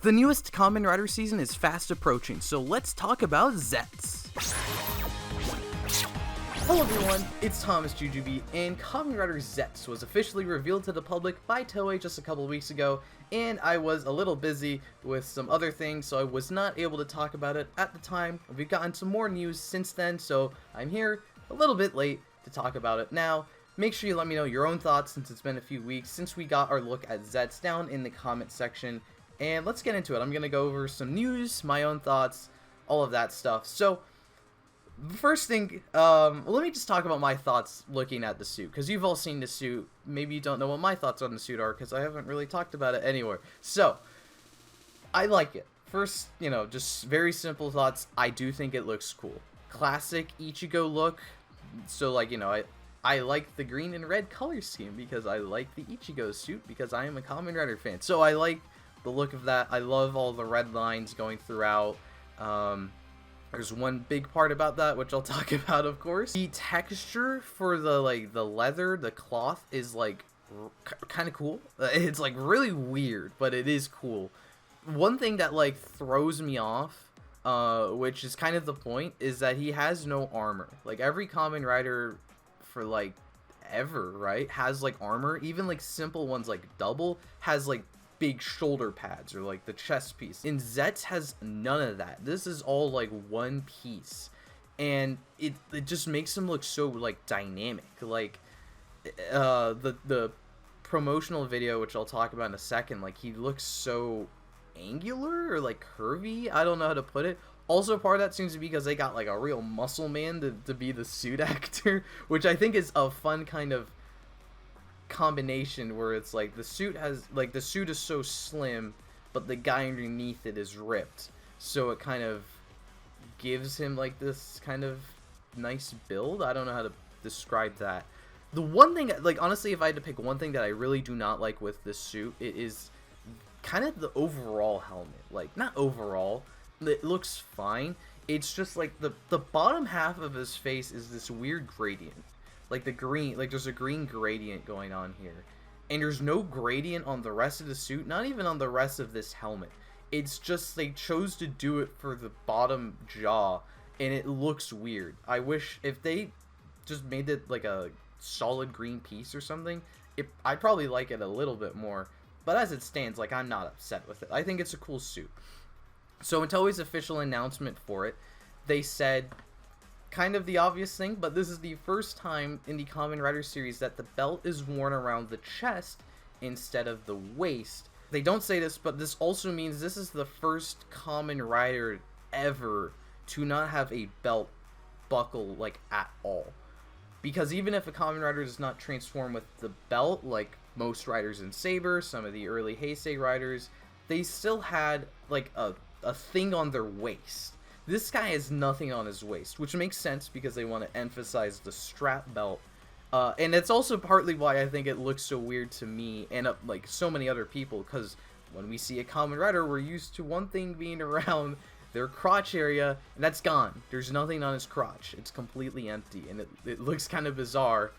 The newest Kamen Rider season is fast approaching, so let's talk about Zeztz. Hello everyone, it's thomasjujube, and Kamen Rider Zeztz was officially revealed to the public by Toei just a couple weeks ago, and I was a little busy with some other things, so I was not able to talk about it at the time. We've gotten some more news since then, so I'm here a little bit late to talk about it now. Make sure you let me know your own thoughts since it's been a few weeks since we got our look at Zeztz down in the comment section. And let's get into it. I'm going to go over some news, my own thoughts, all of that stuff. So, first thing, let me just talk about my thoughts looking at the suit. Because you've all seen the suit. Maybe you don't know what my thoughts on the suit are because I haven't really talked about it anywhere. So, I like it. First, just very simple thoughts. I do think it looks cool. Classic Ichigo look. So, I like the green and red color scheme because I like the Ichigo suit because I am a Kamen Rider fan. So, I like the look of that. I love all the red lines going throughout. There's one big part about that which I'll talk about, of course. The texture for the leather, the cloth is kind of cool. It's really weird, but it is cool. One thing that throws me off, which is kind of the point, is that he has no armor. Every Kamen Rider for ever, right, has armor. Even simple ones like Double has big shoulder pads or the chest piece. And Zeztz has none of that. This is all one piece, and it just makes him look so dynamic. The promotional video, which I'll talk about in a second, he looks so angular or curvy. I don't know how to put it. Also, part of that seems to be because they got a real muscle man to be the suit actor, which I think is a fun kind of combination where it's the suit is so slim but the guy underneath it is ripped, so it kind of gives him this kind of nice build. I don't know how to describe that. The one thing, honestly, if I had to pick one thing that I really do not like with this suit, it is kind of the overall helmet. Not overall, it looks fine, it's just the bottom half of his face is this weird gradient. The green, there's a green gradient going on here. And there's no gradient on the rest of the suit, not even on the rest of this helmet. It's just they chose to do it for the bottom jaw, and it looks weird. I wish if they just made it a solid green piece or something, I'd probably like it a little bit more. But as it stands, I'm not upset with it. I think it's a cool suit. So in Toei's official announcement for it, they said kind of the obvious thing, but this is the first time in the Kamen Rider series that the belt is worn around the chest instead of the waist. They don't say this, but this also means this is the first Kamen Rider ever to not have a belt buckle at all. Because even if a Kamen Rider does not transform with the belt, like most riders in Saber, some of the early Heisei riders, they still had a thing on their waist. This guy has nothing on his waist, which makes sense because they want to emphasize the strap belt. And it's also partly why I think it looks so weird to me and so many other people, because when we see a Kamen Rider, we're used to one thing being around their crotch area, and that's gone. There's nothing on his crotch. It's completely empty, and it looks kind of bizarre,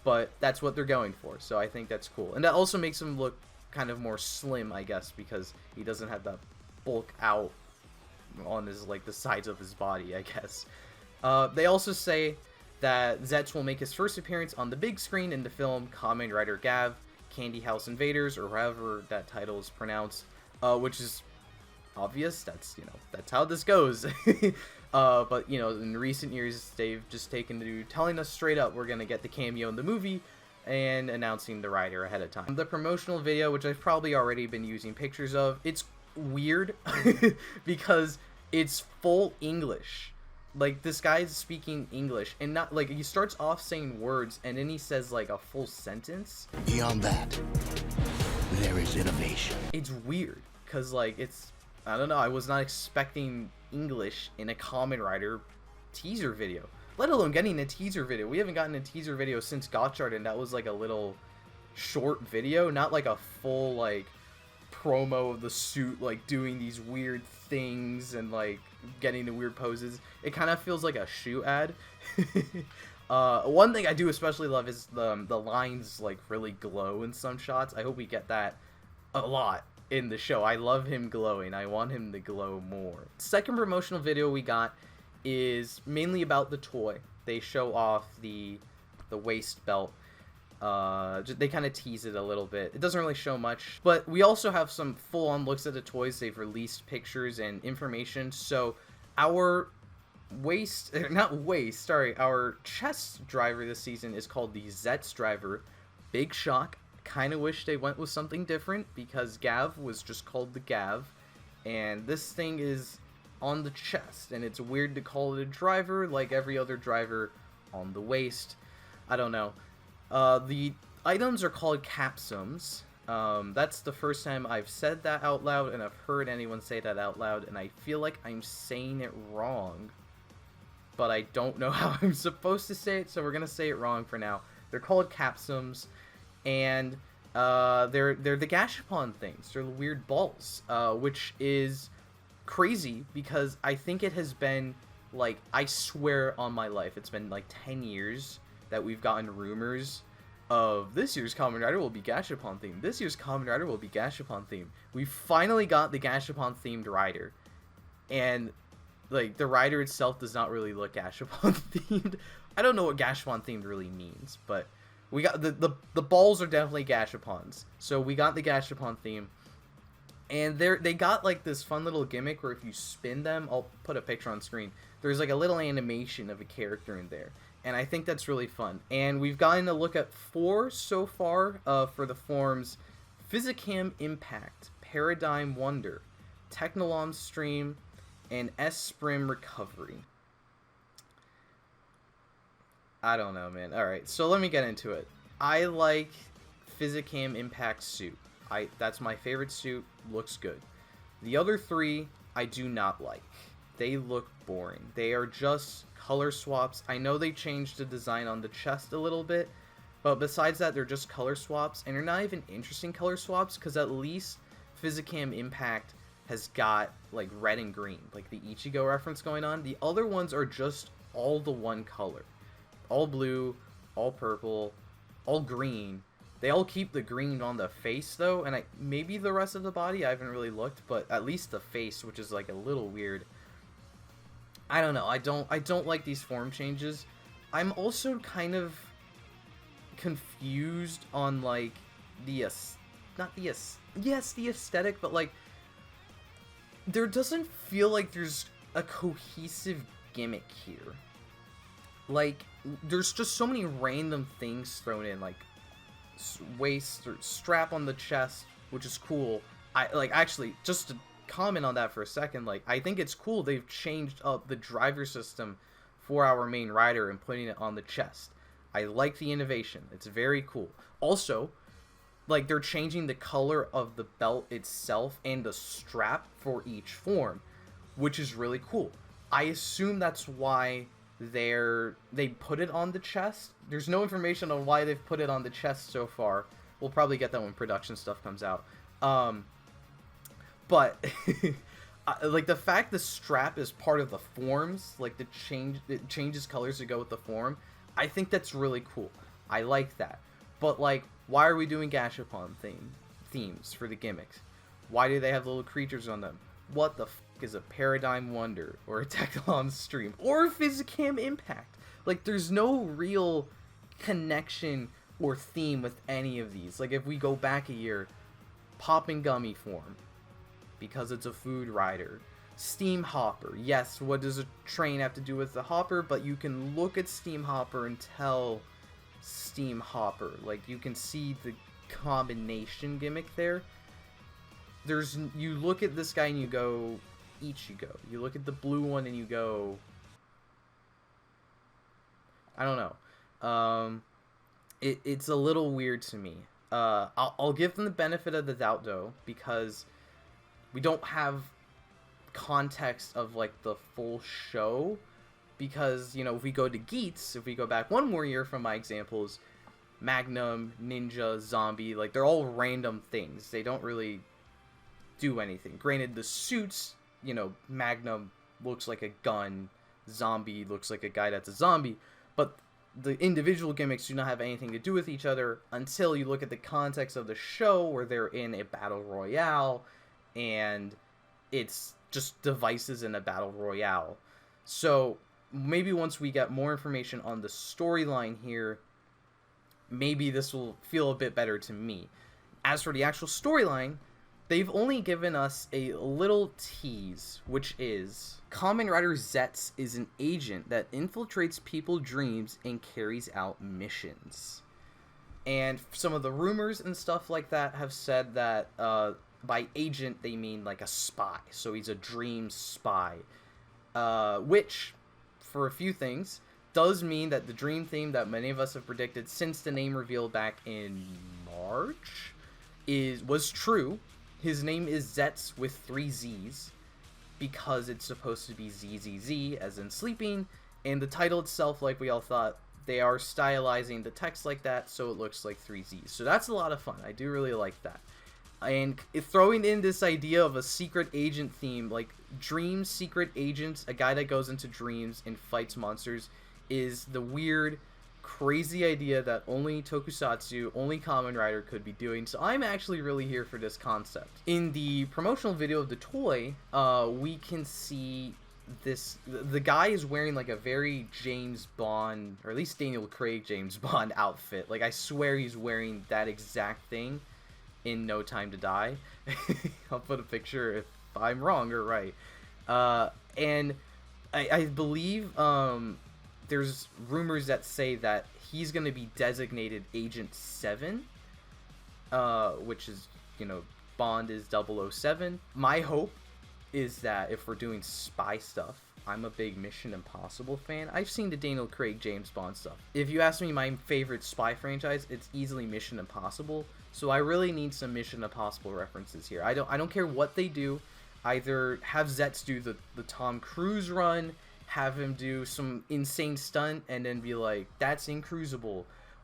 but that's what they're going for, so I think that's cool. And that also makes him look kind of more slim, I guess, because he doesn't have that bulk out on his the sides of his body, I guess. They also say that Zeztz will make his first appearance on the big screen in the film Kamen Rider Gav, Candy House Invaders, or however that title is pronounced, which is obvious. That's how this goes. But in recent years they've just taken to telling us straight up we're gonna get the cameo in the movie and announcing the rider ahead of time. The promotional video, which I've probably already been using pictures of, it's weird because it's full English. This guy's speaking English, and not he starts off saying words and then he says a full sentence. Beyond that, there is innovation. It's weird because it's, I don't know, I was not expecting English in a Kamen Rider teaser video, let alone getting a teaser video. We haven't gotten a teaser video since gotchard, and that was a little short video, not a full promo of the suit doing these weird things and getting the weird poses. It kind of feels like a shoe ad. One thing I do especially love is the lines really glow in some shots. I hope we get that a lot. in the show. I love him glowing. I want him to glow more. Second promotional video we got is mainly about the toy. They show off the waist belt. They kind of tease it a little bit. It doesn't really show much, but we also have some full-on looks at the toys. They've released pictures and information. So our our chest driver this season is called the Zeztz driver. Big shock. Kind of wish they went with something different, because Gav was just called the Gav, and this thing is on the chest, and it's weird to call it a driver like every other driver on the waist. I don't know. The items are called capsums. That's the first time I've said that out loud, and I've heard anyone say that out loud, and I feel like I'm saying it wrong, but I don't know how I'm supposed to say it, so we're gonna say it wrong for now. They're called capsums, and they're the gashapon things. They're the weird balls, which is crazy because I think it has been, like, I swear on my life, it's been like 10 years that we've gotten rumors of this year's Kamen Rider will be gashapon themed. This year's Kamen Rider will be gashapon themed. We finally got the gashapon themed rider, and like the rider itself does not really look gashapon themed. I don't know what gashapon themed really means, but we got the balls are definitely gashapons. So we got the gashapon theme, and they got like this fun little gimmick where if you spin them, I'll put a picture on screen. There's like a little animation of a character in there, and I think that's really fun. And we've gotten to look at 4 so far for the forms: Physicam Impact, Paradigm Wonder, Technolom Stream, and S-Sprim Recovery. I don't know, man. Alright, so let me get into it. I like Physicam Impact suit. That's my favorite suit. Looks good. The other 3, I do not like. They look boring. They are just color swaps. I know they changed the design on the chest a little bit, but besides that, they're just color swaps, and they're not even interesting color swaps, because at least Physicam Impact has got like red and green, like the Ichigo reference going on. The other ones are just all the one color. All blue, all purple, all green. They all keep the green on the face though, and maybe the rest of the body, I haven't really looked, but at least the face, which is like a little weird. I don't know. I don't like these form changes. I'm also kind of confused on like the aesthetic, but like there doesn't feel like there's a cohesive gimmick here. Like, there's just so many random things thrown in, like waist or strap on the chest, which is cool. Actually, just to comment on that for a second, like, I think it's cool they've changed up the driver system for our main rider and putting it on the chest. I like the innovation. It's very cool. Also, like, they're changing the color of the belt itself and the strap for each form, which is really cool. I assume that's why they put it on the chest. There's no information on why they've put it on the chest so far. We'll probably get that when production stuff comes out. But like the fact the strap is part of the forms, like it changes colors to go with the form. I think that's really cool. I like that. But like, why are we doing gashapon themes for the gimmicks? Why do they have little creatures on them? What the is a Paradigm Wonder or a Technolom Stream or a Physicam Impact? Like, there's no real connection or theme with any of these. Like, if we go back a year, Poppin' Gummy form, because it's a food rider. Steam Hopper, yes, what does a train have to do with the hopper? But you can look at Steam Hopper and tell Steam Hopper. Like, you can see the combination gimmick there. You look at this guy and you go Ichigo. You look at the blue one and you go, I don't know. It's a little weird to me. I'll give them the benefit of the doubt though, because we don't have context of like the full show. Because, you know, if we go to Geats, if we go back one more year from my examples, Magnum, Ninja, Zombie, like, they're all random things. They don't really do anything. Granted, the suits, you know, Magnum looks like a gun, Zombie looks like a guy that's a zombie, but the individual gimmicks do not have anything to do with each other until you look at the context of the show, where they're in a battle royale, and it's just devices in a battle royale. So maybe once we get more information on the storyline here, maybe this will feel a bit better to me. As for the actual storyline, they've only given us a little tease, which is Kamen Rider Zeztz is an agent that infiltrates people's dreams and carries out missions. And some of the rumors and stuff like that have said that by agent they mean like a spy. So he's a dream spy. Which, for a few things, does mean that the dream theme that many of us have predicted since the name reveal back in March was true. His name is Zeztz with 3 Z's, because it's supposed to be ZZZ, as in sleeping, and the title itself, like we all thought, they are stylizing the text like that, so it looks like 3 Z's. So that's a lot of fun. I do really like that. And throwing in this idea of a secret agent theme, like dream secret agents, a guy that goes into dreams and fights monsters, is the weird, crazy idea that only Tokusatsu, only Kamen Rider could be doing. So I'm actually really here for this concept. In the promotional video of the toy, we can see the guy is wearing like a very James Bond, or at least Daniel Craig James Bond outfit. Like, I swear he's wearing that exact thing in No Time to Die. I'll put a picture if I'm wrong or right. And I believe there's rumors that say that he's going to be designated Agent 7, which is, you know, Bond is 007. My hope is that if we're doing spy stuff, I'm a big Mission Impossible fan. I've seen the Daniel Craig James Bond stuff. If you ask me my favorite spy franchise, it's easily Mission Impossible. So I really need some Mission Impossible references here. I don't care what they do. Either have Zeztz do the Tom Cruise run, have him do some insane stunt, and then be like, that's incruisable.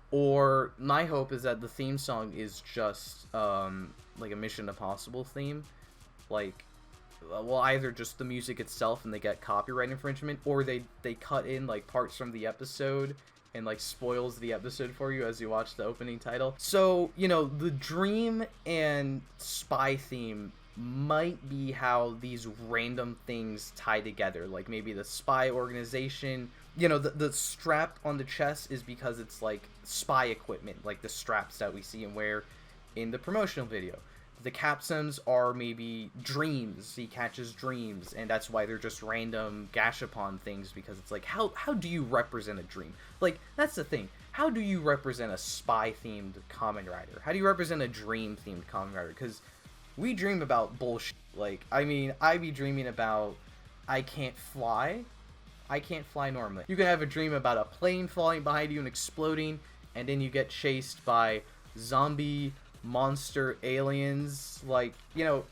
Or my hope is that the theme song is just like a Mission Impossible theme. Like, well, either just the music itself and they get copyright infringement, or they cut in like parts from the episode and like spoils the episode for you as you watch the opening title. So, you know, the dream and spy theme might be how these random things tie together. Like maybe the spy organization, you know, the strap on the chest is because it's like spy equipment, like the straps that we see him wear in the promotional video. The capsuns are maybe dreams. He catches dreams, and that's why they're just random gashapon things, because it's like, how do you represent a dream? Like, that's the thing. How do you represent a spy-themed Kamen Rider? How do you represent a dream-themed Kamen Rider? Because we dream about bullshit. Like, I mean, I be dreaming about I can't fly. I can't fly normally. You can have a dream about a plane falling behind you and exploding, and then you get chased by zombie monster aliens. Like, you know,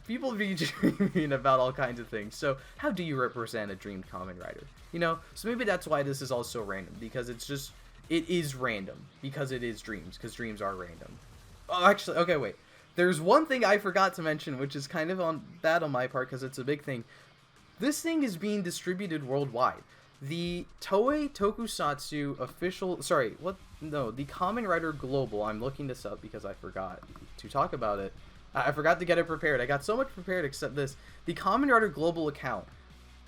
people be dreaming about all kinds of things. So how do you represent a dream Kamen Rider? You know, so maybe that's why this is also random, because it is random because it is dreams, because dreams are random. Oh, actually, okay, wait. There's one thing I forgot to mention, which is kind of bad on my part because it's a big thing. This thing is being distributed worldwide. The Toei Tokusatsu official, the Kamen Rider Global, I'm looking this up because I forgot to talk about it. I forgot to get it prepared. I got so much prepared except this. The Kamen Rider Global account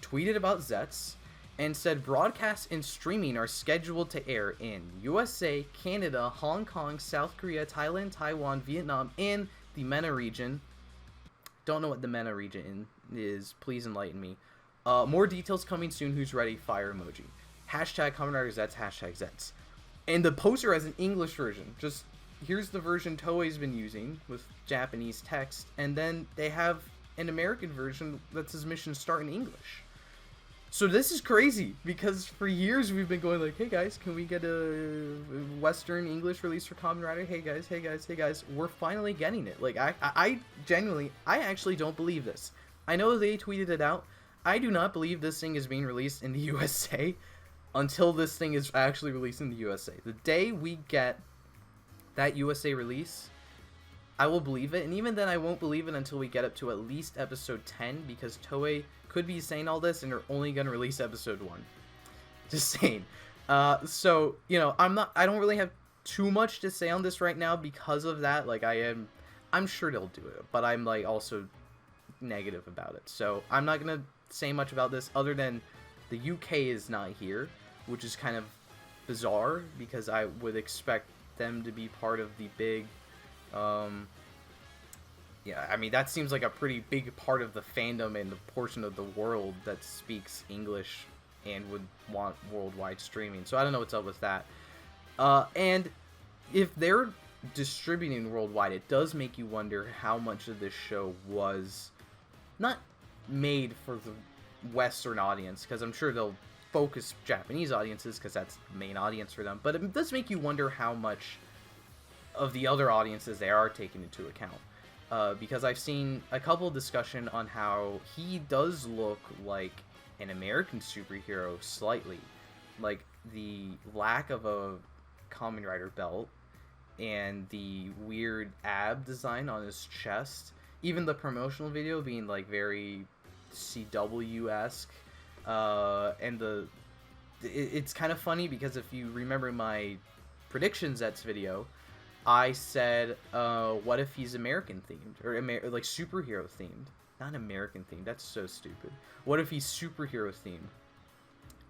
tweeted about Zeztz and said broadcasts and streaming are scheduled to air in USA, Canada, Hong Kong, South Korea, Thailand, Taiwan, Vietnam, and the MENA region. Don't know what the MENA region is. Please enlighten me. More details coming soon. Who's ready? Fire emoji. Hashtag Kamen Rider Zeztz. Hashtag Zeztz. And the poster has an English version. Just here's the version Toei's been using with Japanese text, and then they have an American version that says mission start in English. So this is crazy, because for years we've been going like, hey guys, can we get a Western English release for Kamen Rider? Hey guys. We're finally getting it. Like, I genuinely, I actually don't believe this. I know they tweeted it out. I do not believe this thing is being released in the USA until this thing is actually released in the USA. The day we get that USA release, I will believe it. And even then, I won't believe it until we get up to at least episode 10, because Toei could be saying all this and they're only going to release episode 1. Just saying. So, I don't really have too much to say on this right now because of that. Like, I'm sure they'll do it, but I'm, like, also negative about it. So, I'm not gonna say much about this other than the UK is not here, which is kind of bizarre because I would expect them to be part of the big, yeah, I mean, that seems like a pretty big part of the fandom and the portion of the world that speaks English and would want worldwide streaming. So I don't know what's up with that. And if they're distributing worldwide, it does make you wonder how much of this show was not made for the Western audience, because I'm sure they'll focus Japanese audiences because that's the main audience for them. But it does make you wonder how much of the other audiences they are taking into account. Because I've seen a couple of discussion on how he does look like an American superhero slightly. Like, the lack of a Kamen Rider belt and the weird ab design on his chest. Even the promotional video being, like, very CW-esque. And it's kind of funny because if you remember my Prediction Zeztz video, I said, what if he's American themed? Or, like, superhero themed. Not American themed, that's so stupid. What if he's superhero themed?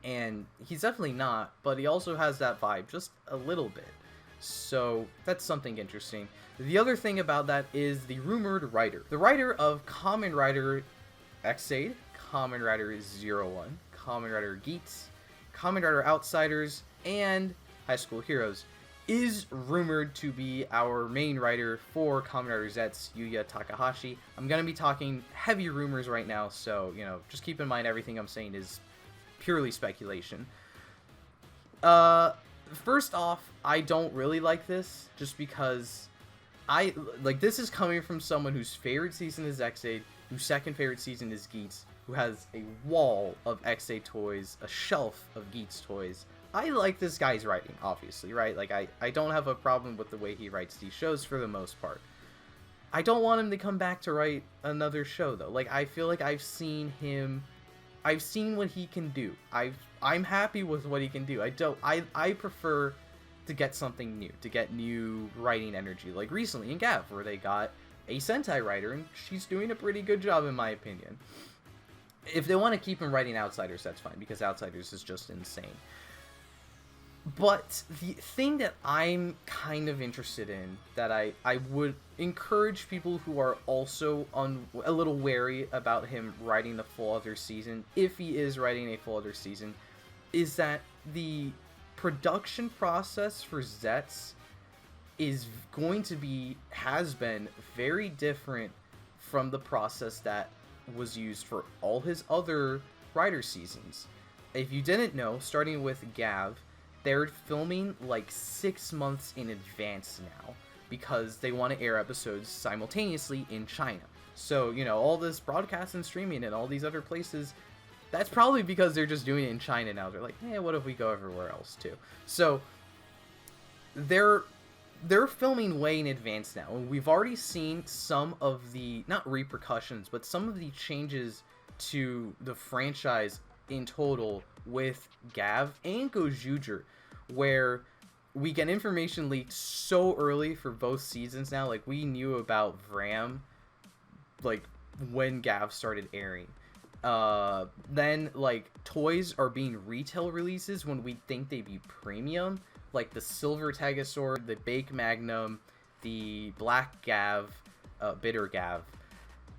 And he's definitely not, but he also has that vibe, just a little bit. So, that's something interesting. The other thing about that is the rumored writer. The writer of Kamen Rider Zeztz, Kamen Rider 01, Kamen Rider Zeztz, Kamen Rider Outsiders, and High School Heroes is rumored to be our main writer for Kamen Rider Zeztz, Yuya Takahashi. I'm going to be talking heavy rumors right now, so, just keep in mind everything I'm saying is purely speculation. First off, I don't really like this, just because this is coming from someone whose favorite season is X8, whose second favorite season is Zeztz, who has a wall of X8 toys, a shelf of Zeztz toys. I like this guy's writing, obviously, right? Like, I don't have a problem with the way he writes these shows for the most part. I don't want him to come back to write another show, though. Like, I feel like I've seen what he can do. I'm happy with what he can do. I prefer to get something new, to get new writing energy. Like recently in Gav, where they got a Sentai writer, and she's doing a pretty good job, in my opinion. If they want to keep him writing Outsiders, that's fine, because Outsiders is just insane. But the thing that I'm kind of interested in, that I would encourage people who are also a little wary about him writing the full other season, if he is writing a full other season, is that the production process for Zeztz has been very different from the process that was used for all his other Rider seasons. If you didn't know, starting with Gav, they're filming like 6 months in advance now because they want to air episodes simultaneously in China. So, all this broadcast and streaming and all these other places, that's probably because they're just doing it in China now. They're like, hey, what if we go everywhere else too? So, they're filming way in advance now. And we've already seen some of the, not repercussions, but some of the changes to the franchise in total with Gav and gotchard, where we get information leaked so early for both seasons now. Like, we knew about Vram, like, when Gav started airing. Then, like, toys are being retail releases when we think they'd be premium. Like, the Silver Tegosaur, the Bake Magnum, the Black Gav, Bitter Gav.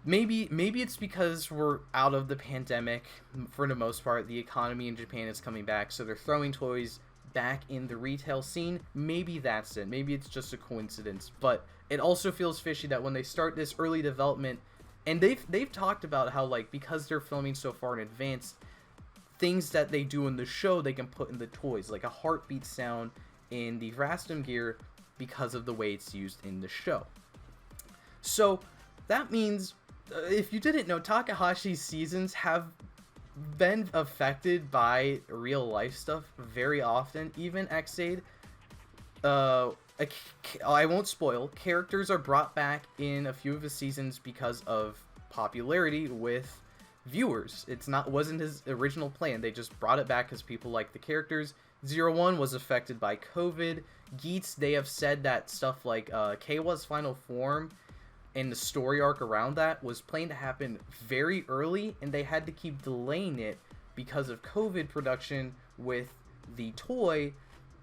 Maybe it's because we're out of the pandemic for the most part. The economy in Japan is coming back, so they're throwing toys back in the retail scene. Maybe that's it. Maybe it's just a coincidence. But it also feels fishy that when they start this early development, and they've talked about how, like, because they're filming so far in advance, things that they do in the show they can put in the toys, like a heartbeat sound in the Vrastum gear because of the way it's used in the show. So that means, if you didn't know, Takahashi's seasons have been affected by real life stuff very often. Even X8, I won't spoil, characters are brought back in a few of his seasons because of popularity with viewers. Wasn't his original plan. They just brought it back because people like the characters. 01 was affected by COVID. Zeztz, they have said that stuff like Keiwa's final form and the story arc around that was planned to happen very early, and they had to keep delaying it because of COVID production with the toy.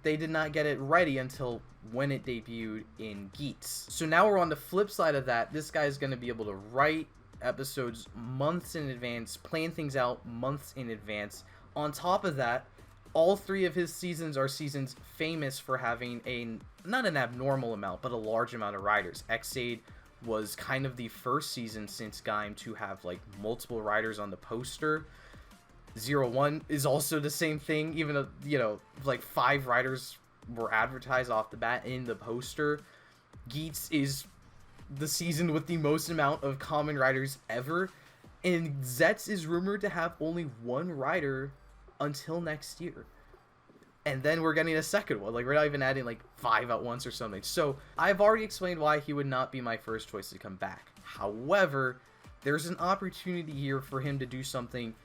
They did not get it ready until when it debuted in Zeztz. So now we're on the flip side of that. This guy is going to be able to write episodes months in advance, plan things out months in advance. On top of that, all 3 of his seasons are seasons famous for having not an abnormal amount, but a large amount of writers. Xaid was kind of the first season since Gaim to have like multiple writers on the poster. 01 is also the same thing, even though, you know, like 5 writers were advertised off the bat in the poster. Zeztz is the season with the most amount of Kamen Riders ever, and Zeztz is rumored to have only 1 writer until next year. And then we're getting a second one. Like, we're not even adding like 5 at once or something. So I've already explained why he would not be my first choice to come back. However, there's an opportunity here for him to do something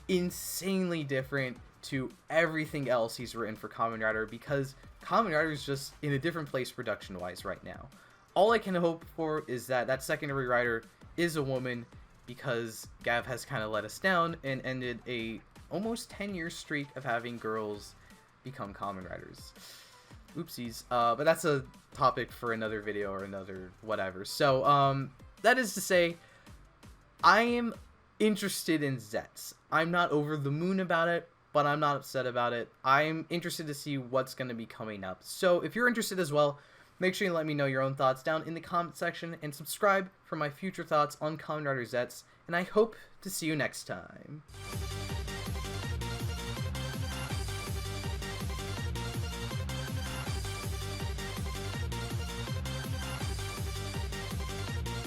insanely different to everything else he's written for Kamen Rider, because Kamen Rider is just in a different place production-wise right now. All I can hope for is that that secondary writer is a woman, because Gav has kind of let us down and ended a almost 10-year streak of having girls become Kamen Riders. Oopsies. But that's a topic for another video or another whatever. So, that is to say, I am interested in Zeztz. I'm not over the moon about it, but I'm not upset about it. I'm interested to see what's going to be coming up. So if you're interested as well, make sure you let me know your own thoughts down in the comment section, and subscribe for my future thoughts on Kamen Rider Zeztz, and I hope to see you next time.